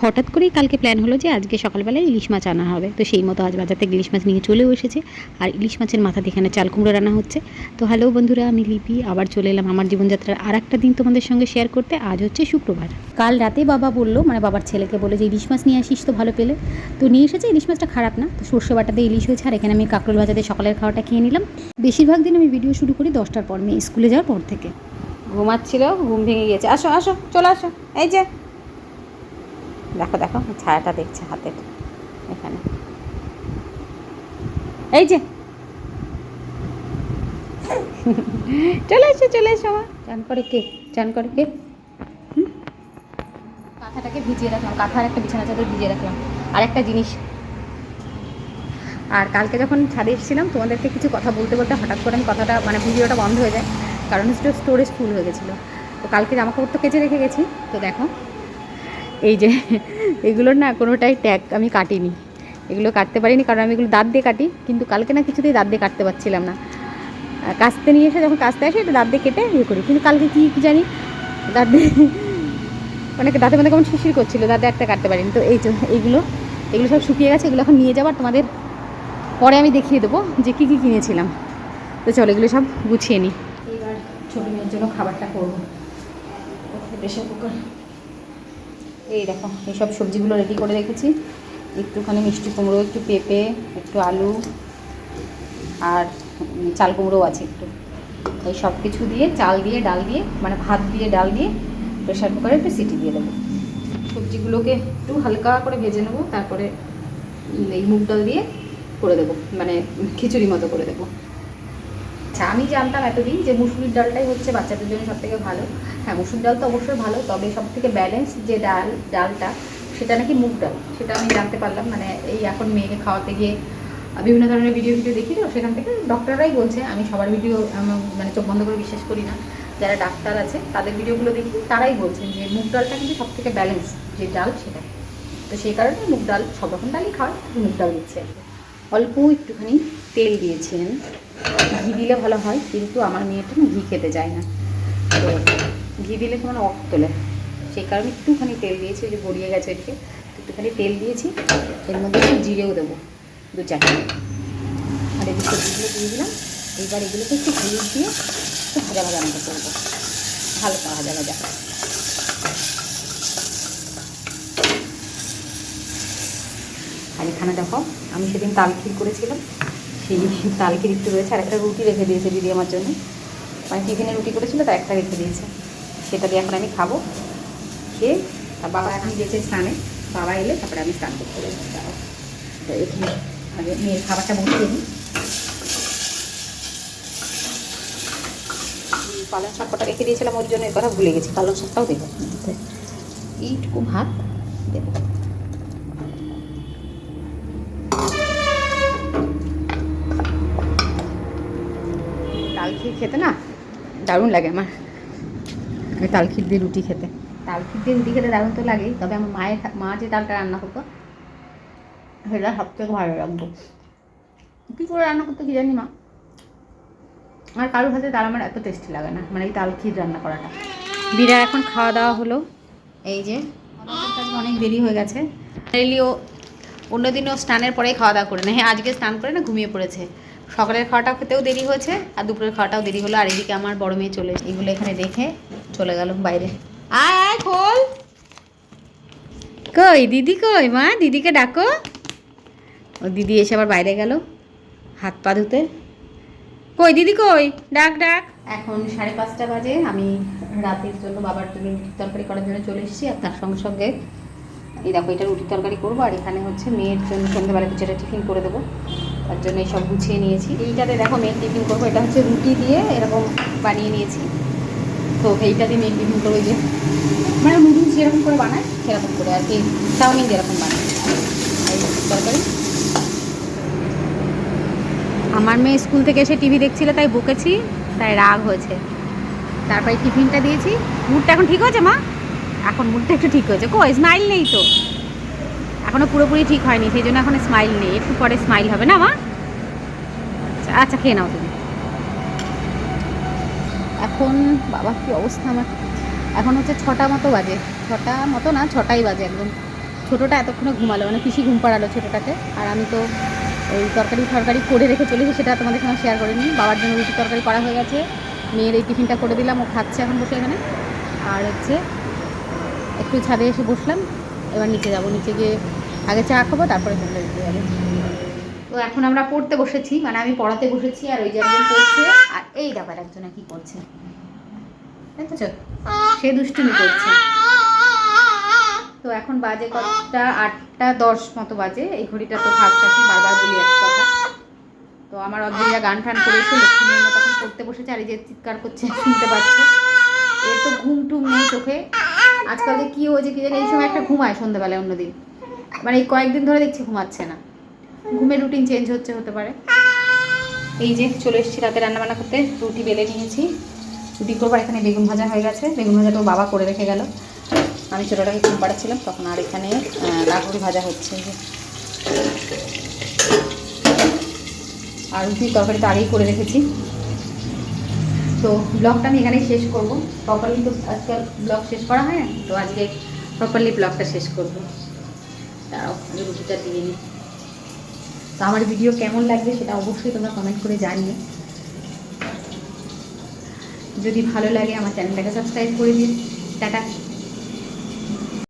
হঠাৎ করেই কালকে প্ল্যান হলো যে আজকে সকালবেলায় ইলিশ মাছ আনা হবে, তো সেই মতো আজ বাজার থেকে ইলিশ মাছ নিয়ে চলেও এসেছে। আর ইলিশ মাছের মাথা দিয়ে এখানে চাল কুমড়ো রান্না হচ্ছে। তো হ্যালো বন্ধুরা, আমি লিপি আবার চলে এলাম আমার জীবনযাত্রার আর একটা দিন তোমাদের সঙ্গে শেয়ার করতে। আজ হচ্ছে শুক্রবার। কাল রাতে বাবা বললো, মানে বাবার ছেলেকে বলে যে ইলিশ মাছ নিয়ে আসিস তো ভালো পেলে, তো নিয়ে এসেছে। ইলিশ মাছটা খারাপ না, তো সর্ষে বাটা দিয়ে ইলিশ হয়েছে। আর এখানে আমি কাঁকরোল ভাজা দিয়ে সকালের খাওয়াটা খেয়ে নিলাম। বেশিরভাগ দিন আমি ভিডিও শুরু করি 10টার পর, মেয়ে স্কুলে যাওয়ার পর থেকে। ঘুমাচ্ছিল, ঘুম ভেঙে গিয়েছে। আসো আসো, চলে আসো। এই যে দেখো দেখো ছায়াটা দেখছে হাতের এখানে, এই যে চলে এসো চলে এসো। আমার চান করে কে, চান করে কে? কাঁথাটাকে ভিজিয়ে রাখলাম, কাঁথার একটা বিছানা চাদর ভিজিয়ে রাখলাম। আর একটা জিনিস, আর কালকে যখন ছাদে এসেছিলাম তোমাদেরকে কিছু কথা বলতে বলতে হঠাৎ করে আমি কথাটা মানে ভিডিওটা বন্ধ হয়ে যায়, কারণ হচ্ছে স্টোরেজ ফুল হয়ে গেছিলো। তো কালকে জামাকাপড় তো কেচে রেখে গেছি। তো দেখো এই যে এগুলোর না কোনোটাই ট্যাগ আমি কাটিনি, এগুলো কাটতে পারিনি কারণ আমি এগুলো দাঁত দিয়ে কাটি, কিন্তু কালকে না কিছুতেই দাঁত দিয়ে কাটতে পারছিলাম না। কাচতে নিয়ে এসে যখন কাচতে আসে এটা দাঁত দিয়ে কেটে ইয়ে করি, কিন্তু কালকে কী জানি দাঁত দিয়ে অনেকে দাঁতের মধ্যে কেমন শিশির করছিল, দাঁতে একটা কাটতে পারিনি। তো এই যে এইগুলো এগুলো সব শুকিয়ে গেছে, এগুলো এখন নিয়ে যাবার তোমাদের পরে আমি দেখিয়ে দেবো যে কী কী কিনেছিলাম। তো চলো এগুলো সব গুছিয়ে নিই। এইবার ছোটো মেয়ের জন্য খাবারটা করবো। প্রেশার কুকার, এই দেখো এইসব সবজিগুলো রেডি করে রেখেছি। একটুখানি মিষ্টি কুমড়ো, একটু পেঁপে, একটু আলু, আর চাল কুমড়োও আছে একটু। এই সব কিছু দিয়ে চাল দিয়ে ডাল দিয়ে, মানে ভাত দিয়ে ডাল দিয়ে প্রেশার কুকারে একটু সিটি দিয়ে দেবো। সবজিগুলোকে একটু হালকা করে ভেজে নেবো, তারপরে এই মুগ ডাল দিয়ে করে দেবো, মানে খিচুড়ি মতো করে দেবো। আচ্ছা, আমি জানতাম এতদিন যে মুসুরির ডালটাই হচ্ছে বাচ্চাদের জন্য সবথেকে ভালো। হ্যাঁ, মুসুর ডাল তো অবশ্যই ভালো, তবে সবথেকে ব্যালেন্স যে ডালটা সেটা নাকি মুগ ডাল, সেটা আমি জানতে পারলাম। মানে এই এখন মেয়েকে খাওয়াতে গিয়ে বিভিন্ন ধরনের ভিডিও দেখি, তো সেখান থেকে ডক্টররাই বলছে, আমি সবার ভিডিও মানে চোখ বন্ধ করে বিশ্বাস করি না, যারা ডাক্তার আছে তাদের ভিডিওগুলো দেখি, তারাই বলছেন যে মুগ ডালটা কিন্তু সবথেকে ব্যালেন্স যে ডাল সেটা। তো সেই কারণে মুগ ডাল, সব রকম ডালই খাওয়ায়, মুগ ডাল দিচ্ছে। অল্প একটুখানি তেল দিয়েছেন, ঘি দিলে ভালো হয়, কিন্তু আমার মেয়েটা না ঘি খেতে চায় না, তো ঘি দিলে কেমন অফ তোলে, সেই কারণে একটুখানি তেল দিয়েছি। ওই যে গড়িয়ে গেছে এদিকে, একটুখানি তেল দিয়েছি। এর মধ্যে একটু জিরেও দেবো 2-4, আর এই সবজিগুলো দিয়ে দিলাম। এইবার এগুলোকে একটু হলুদ দিয়ে একটু ভাজা ভাজা মতো করবো, হালকা ভাজা ভাজা। আর এখানে দেখো আমি সেদিন তালখির করেছিলাম, সেই তালখির একটু রয়েছে, আর একটা রুটি রেখে দিয়েছে দিদি আমার জন্য, মানে টিফিনে রুটি করেছিল তার একটা রেখে দিয়েছে, সেটা দিয়ে এখন আমি খাবো। খেয়ে আর বাবা এখন গেছে স্নানে, বাবা এলে তারপরে আমি স্নান করতে যাবো। তো এখানে আগে মেয়ের খাবারটা বসিয়ে দিই। পালং শাক কটা রেখে দিয়েছিলাম ওর জন্য, এর কথা ভুলে গেছি, পালং শাকটাও দেবো। এইটুকু ভাত দেবো। তালখির খেতে না দারুণ লাগে আমার, তালখির দিয়ে রুটি খেতে, তালখির দিয়ে রুটি খেতে দারুণ তো লাগেই, তবে আমার মা যে ডালটা রান্না করতো সেটা সবথেকে ভালো লাগতো। কী করে রান্না করতো কী জানি মা, আর কারোর হাতে ডাল আমার এত টেস্টি লাগে না, মানে এই তালখির রান্না করাটা। বিরার এখন খাওয়া দাওয়া হলো। এই যে অনেক দেরি হয়ে গেছে, রেলিও অন্যদিনও স্নানের পরেই খাওয়া দাওয়া করে না, হ্যাঁ আজকে স্নান করে না ঘুমিয়ে পড়েছে। সকালের খাওয়াটাও খেতেও দেরি হয়েছে, আর দুপুরের খাওয়াটাও দেরি হলো। আর এদিকে আমার বড় মেয়ে চলে, এগুলো এখানে রেখে চলে গেল বাইরে। আয় আয় খোল, কই দিদি কই, মা দিদিকে ডাকো। ও দিদি এসে আবার বাইরে গেল হাত পা ধুতে, কই দিদি কই, ডাক ডাক। এখন 5:30 বাজে, আমি রাতের জন্য বাবার জন্য রুটি তরকারি করার জন্য চলে এসেছি। আর তার সঙ্গে সঙ্গে এই দেখো এটা রুটি তরকারি করবো, আর এখানে হচ্ছে মেয়ের জন্য সন্ধ্যাবেলা কিছু একটা টিফিন করে দেবো, তার জন্য এইসব গুছিয়ে নিয়েছি। এইটাতে দেখো মেয়ের টিফিন করবো, এটা হচ্ছে রুটি দিয়ে এরকম বানিয়ে নিয়েছি। তো এইটা দিয়ে মেয়ের টিফিন করবো, যে মানে নুডলস যেরকম করে বানায় সেরকম করে আর কি, চাউমিন যেরকম বানায় এই রুটি তরকারি। আমার মেয়ে স্কুল থেকে এসে টিভি দেখছিল, তাই বকেছি, তাই রাগ হয়েছে, তারপরে টিফিনটা দিয়েছি। মুডটা এখন ঠিক হয়েছে মা, এখন মুডটা একটু ঠিক হয়েছে। কই স্মাইল নেই তো, এখনও পুরোপুরি ঠিক হয়নি, সেই জন্য এখন স্মাইল নেই, একটু পরে স্মাইল হবে না মা। আচ্ছা আচ্ছা খেয়ে নাও তুমি। এখন বাবা কী অবস্থা আমার, এখন হচ্ছে 6টা মতো বাজে, 6টা মতো না 6টাই বাজে একদম। ছোটোটা এতক্ষণে ঘুমালো, মানে পিসি ঘুম পাড়ালো ছোটোটাকে। আর আমি তো ওই তরকারি করে রেখে চলেছি, সেটা তোমাদের সঙ্গে শেয়ার করে নিই। বাবার জন্য রুটি তরকারি করা হয়ে গেছে, মেয়ের এই টিফিনটা করে দিলাম, ও খাচ্ছে এখন বসে এখানে। আর হচ্ছে একটু ছাদে এসে বসলাম, এবার নিচে যাব, নিচে গিয়ে আগে চা খাবো, তারপরে ঘুমটা দিতে যাবো। তো এখন আমরা পড়তে বসেছি, মানে আমি পড়াতে বসেছি, আর ওই যে একজন পড়ছে, আর এই ব্যাপার একজনে কি করছে দেখেছো, সে দুষ্টুমি করছে। তো এখন বাজে কতটা, 8:10 মতো বাজে। এই ঘড়িটা তো ভাবছি, বারবার বলি এক কথা। তো আমার অদ্রিজা গান টান করেছে, লক্ষ্মীর মতো তখন পড়তে বসেছে, আর এই যে চিৎকার করছে শুনতে পাচ্ছ। এর তো ঘুম টুম নেই চোখে, আজকাল যে কী হয়েছে কি জানি, এই সময় একটা ঘুমায় সন্ধ্যাবেলায়, অন্যদিন মানে এই কয়েকদিন ধরে দেখছি ঘুমাচ্ছে না, ঘুমের রুটিন চেঞ্জ হতে পারে। এই যে চলে এসেছি রাতে রান্নাবান্না করতে, রুটি বেলে নিয়েছি, রুটি করবার। এখানে বেগুন ভাজা হয়ে গেছে, বেগুন ভাজাটা বাবা করে রেখে গেল, আমি ছোটোটাকে ঘুম পাড়াচ্ছিলাম তখন। আর এখানে কাঁকরোল ভাজা হচ্ছে, যে আর রুটির তরকারিটা আগেই করে রেখেছি। তো ব্লগটা আমি এখানেই শেষ করব, প্রপারলি তো আজকাল ব্লগ শেষ করা হয় না, তো আজকে প্রপারলি ব্লগটা শেষ করবো। তাও আমি রুটিটা দিয়ে নিই। তো আমার ভিডিও কেমন লাগবে সেটা অবশ্যই তোমরা কমেন্ট করে জানিও। যদি ভালো লাগে আমার চ্যানেলটাকে সাবস্ক্রাইব করে দিন। টাটা।